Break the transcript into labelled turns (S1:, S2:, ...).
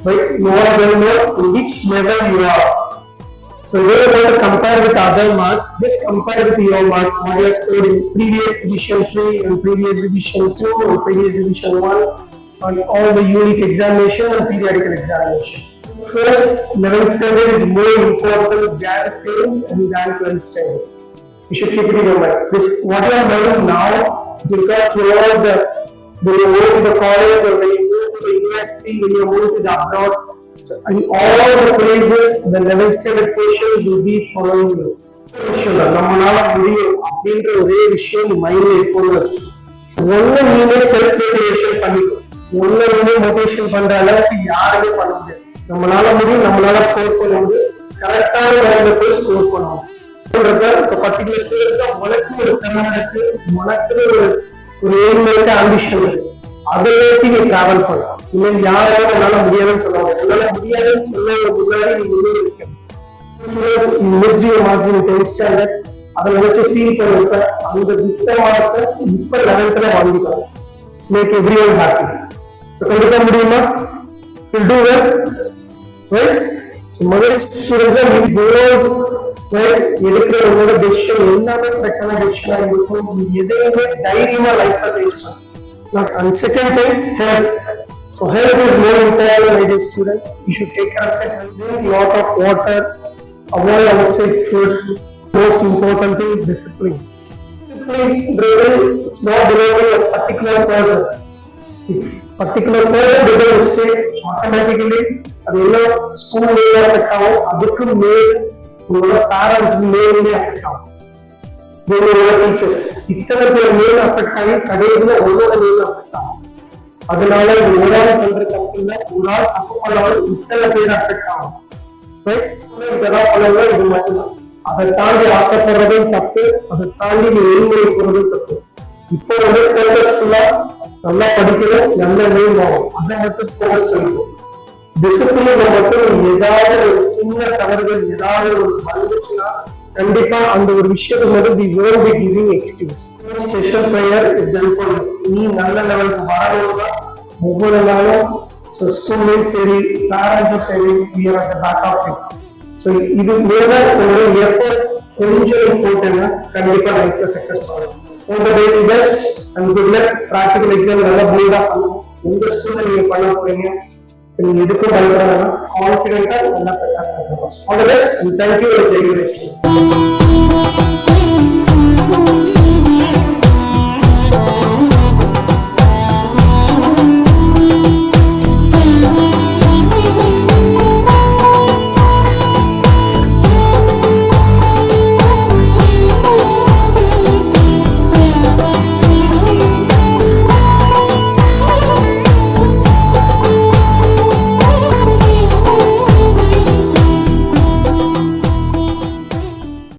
S1: right? You all will know in which level you are. So if you want to compare with other marks, just compare with your marks, what you have scored in previous edition 3 and previous edition 2 and previous edition 1 on all the unit examination and periodical examination. First, 11th standard is more important than 10th and than 12th standard. You should keep it in your mind. This, what you are learning now, because throughout when you move to the college or when you move to the university, when you move to the abroad, so in all the places, the 11th standard question will be following you. நம்மளால முடியும் அப்படின்ற ஒரே விஷயம் மைண்ட்ல எப்போதும் வச்சுக்கணும். ஒன்னு நீங்க செல்ஃப் மோட்டிவேஷன் பண்ணிக்கணும். ஒன்னு நீங்க மோட்டிவேஷன் பண்ற அளவுக்கு யாருமே பண்ண முடியாது. நம்மளால முடியும், நம்மளால ஸ்கோர் பண்ண முடியும், கரெக்டான லெவலில் போய் ஸ்கோர் பண்ணணும். இப்போ பர்டிகுலர் ஸ்டூடெண்ட்ஸ் தான் உனக்கு ஒரு திறமை இருக்கு, உனக்கு ஒரு எய்ம் இருக்கு, ஆம்பிஷன் இருக்கு, அதை நோக்கி நீ டிராவல் பண்ணலாம். இன்னும் யாராலும் என்னால முடியாதுன்னு சொல்லுவாங்க. என்னால முடியாதுன்னு சொல்ல முன்னாடி நீ முன்னாடி இருக்கணும். Missed your marks in 10th standard, அதை நினைச்சு ஃபீல் பண்ணிருப்ப அந்த புத்தகத்தை இப்ப 11th வாங்கிக்கலாம். Make everyone happy. So கண்டிப்பா முடியுமா? Will do well, right? So முதல் ஸ்டூடெண்ட்ஸ் எடுக்கிற உங்களோட டெசிஷன் எல்லாமே கரெக்டான டெசிஷனா இருக்கும். எதையுமே தைரியமா லைஃப்ல ஃபேஸ் பண்ணலாம். And second thing, health. So health is more important, my dear students. You should take care of it. Drink a lot of water. Avoid outside food. Most important thing, discipline. Discipline, it's not belonging to a particular person. If particular person did a mistake, automatically, அது எல்லாம் school மேல affect ஆகும். அதுக்கு மேல் உங்களோட parents மேலே affect ஆகும். உங்களோட டீச்சர்ஸ் இத்தனை பேர் மேல அஃபெக்ட் ஆகி கடைசியில உங்களோட மேல அஃபெக்ட் ஆகும். அதனால இது ஒரு ஆள் பண்ற தப்பு இல்லை, ஒரு ஆள் தப்பு பண்ணாலும் இத்தனை பேர் அஃபெக்ட் ஆகும். இதெல்லாம் பண்ணலாம், இது மட்டும்தான். அதை தாண்டி ஆசைப்படுறதும் தப்பு, அதை தாண்டி நீ எய்ம் போறதும் தப்பு. இப்போ ஃபோக்கஸ்ஃபுல்லா நல்லா படிக்கணும், நல்ல எய்ம் ஆகும், அதை மட்டும் ஃபோக்கஸ் பண்ணிக்கணும். டிசிப்ளின் மட்டும் ஏதாவது ஒரு சின்ன தவறுகள் ஏதாவது ஒரு வந்துச்சுன்னா கண்டிப்பா அந்த ஒரு விஷயத்துக்கு மட்டும் we won't be giving excuse. Special prayer is done for you. நீ நல்ல லெவலுக்கு வரணும்னா ஒவ்வொரு நாளும் ஸ்கூல்லையும் சரி பேரண்ட்ஸும் சரி we are at the back of it. So இது மேல உங்களுடைய எஃபர்ட் கொஞ்சம் போட்டேன்னா கண்டிப்பா லைஃப்ல சக்சஸ் பண்ணலாம். All the very best and good luck. Practical exam நல்லா பில்டா பண்ணணும். உங்க ஸ்கூல்ல நீங்க பண்ண போறீங்க. நீங்க எதுக்கும் பயப்படாம கான்ஃபிடென்ட்டா நல்லா ப்ரிப்பேர் பண்ணுங்க. All the best and thank you for joining us.